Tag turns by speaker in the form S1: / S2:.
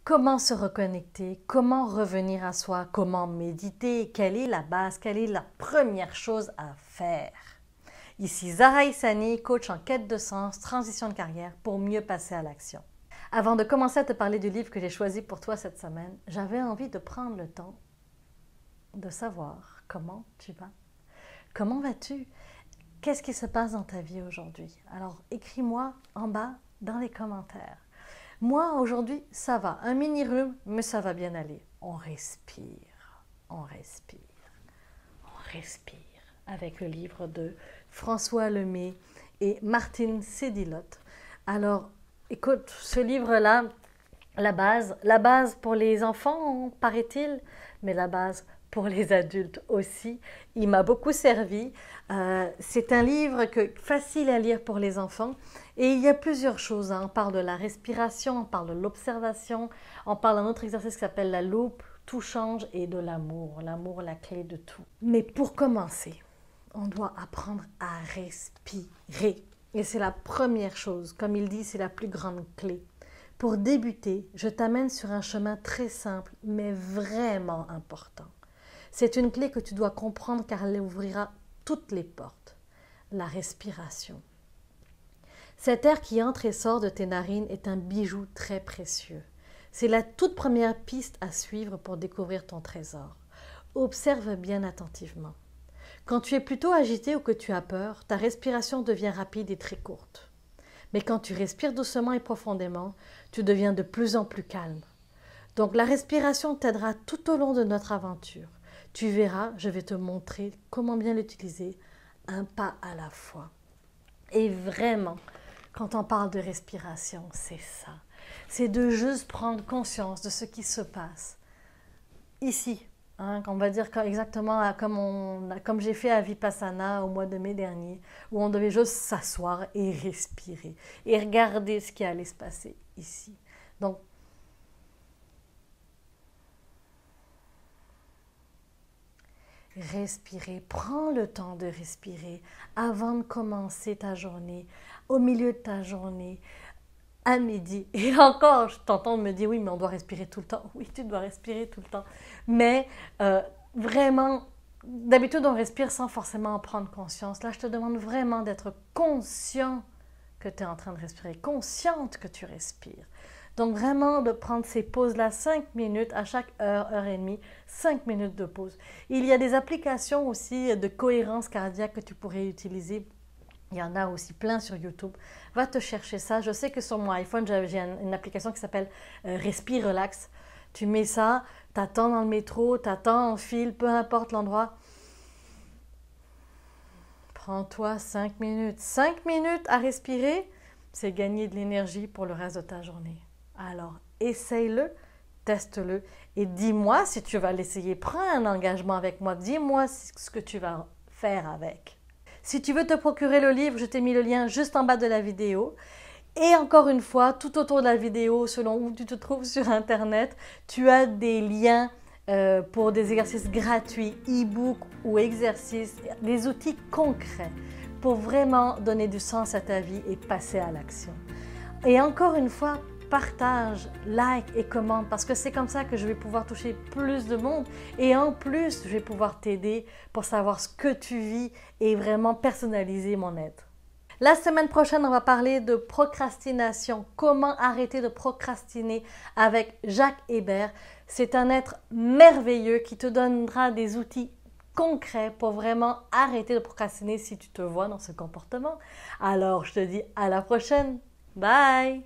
S1: Comment se reconnecter? Comment revenir à soi? Comment méditer? Quelle est la base? Quelle est la première chose à faire? Ici Zahra Issani, coach en quête de sens, transition de carrière pour mieux passer à l'action. Avant de commencer à te parler du livre que j'ai choisi pour toi cette semaine, j'avais envie de prendre le temps de savoir comment tu vas. Comment vas-tu? Qu'est-ce qui se passe dans ta vie aujourd'hui? Alors écris-moi en bas dans les commentaires. Moi, aujourd'hui, ça va. Un mini-rhume, mais ça va bien aller. On respire, on respire, on respire. Avec le livre de François Lemay et Martine Sédilotte. Alors, écoute, ce livre-là, la base pour les enfants, paraît-il, mais la base pour les adultes aussi. Il m'a beaucoup servi. C'est un livre facile à lire pour les enfants. Et il y a plusieurs choses. On parle de la respiration, on parle de l'observation, on parle d'un autre exercice qui s'appelle la loupe, tout change, et de l'amour. L'amour, la clé de tout. Mais pour commencer, on doit apprendre à respirer. Et c'est la première chose. Comme il dit, c'est la plus grande clé. Pour débuter, je t'amène sur un chemin très simple, mais vraiment important. C'est une clé que tu dois comprendre car elle ouvrira toutes les portes. La respiration. Cet air qui entre et sort de tes narines est un bijou très précieux. C'est la toute première piste à suivre pour découvrir ton trésor. Observe bien attentivement. Quand tu es plutôt agité ou que tu as peur, ta respiration devient rapide et très courte. Mais quand tu respires doucement et profondément, tu deviens de plus en plus calme. Donc la respiration t'aidera tout au long de notre aventure. Tu verras, je vais te montrer comment bien l'utiliser, un pas à la fois. Et vraiment, quand on parle de respiration, c'est ça. C'est de juste prendre conscience de ce qui se passe ici. On va dire exactement comme j'ai fait à Vipassana au mois de mai dernier, où on devait juste s'asseoir et respirer et regarder ce qui allait se passer ici. Donc, respirer, prends le temps de respirer avant de commencer ta journée, au milieu de ta journée, à midi. Et encore, je t'entends me dire, oui, mais on doit respirer tout le temps. Oui, tu dois respirer tout le temps. Mais vraiment, d'habitude, on respire sans forcément en prendre conscience. Là, je te demande vraiment d'être conscient que tu es en train de respirer, consciente que tu respires. Donc vraiment de prendre ces pauses-là, 5 minutes à chaque heure, heure et demie, 5 minutes de pause. Il y a des applications aussi de cohérence cardiaque que tu pourrais utiliser. Il y en a aussi plein sur YouTube. Va te chercher ça. Je sais que sur mon iPhone, j'ai une application qui s'appelle Respire Relax. Tu mets ça, t'attends dans le métro, t'attends en file, peu importe l'endroit. Prends-toi 5 minutes. 5 minutes à respirer, c'est gagner de l'énergie pour le reste de ta journée. Alors, essaye-le, teste-le et dis-moi si tu vas l'essayer. Prends un engagement avec moi. Dis-moi ce que tu vas faire avec. Si tu veux te procurer le livre, je t'ai mis le lien juste en bas de la vidéo. Et encore une fois, tout autour de la vidéo, selon où tu te trouves sur Internet, tu as des liens pour des exercices gratuits, e-book ou exercices, des outils concrets pour vraiment donner du sens à ta vie et passer à l'action. Et encore une fois, partage, like et commente parce que c'est comme ça que je vais pouvoir toucher plus de monde et en plus, je vais pouvoir t'aider pour savoir ce que tu vis et vraiment personnaliser mon aide. La semaine prochaine, on va parler de procrastination. Comment arrêter de procrastiner avec Jacques Hébert. C'est un être merveilleux qui te donnera des outils concrets pour vraiment arrêter de procrastiner si tu te vois dans ce comportement. Alors, je te dis à la prochaine. Bye!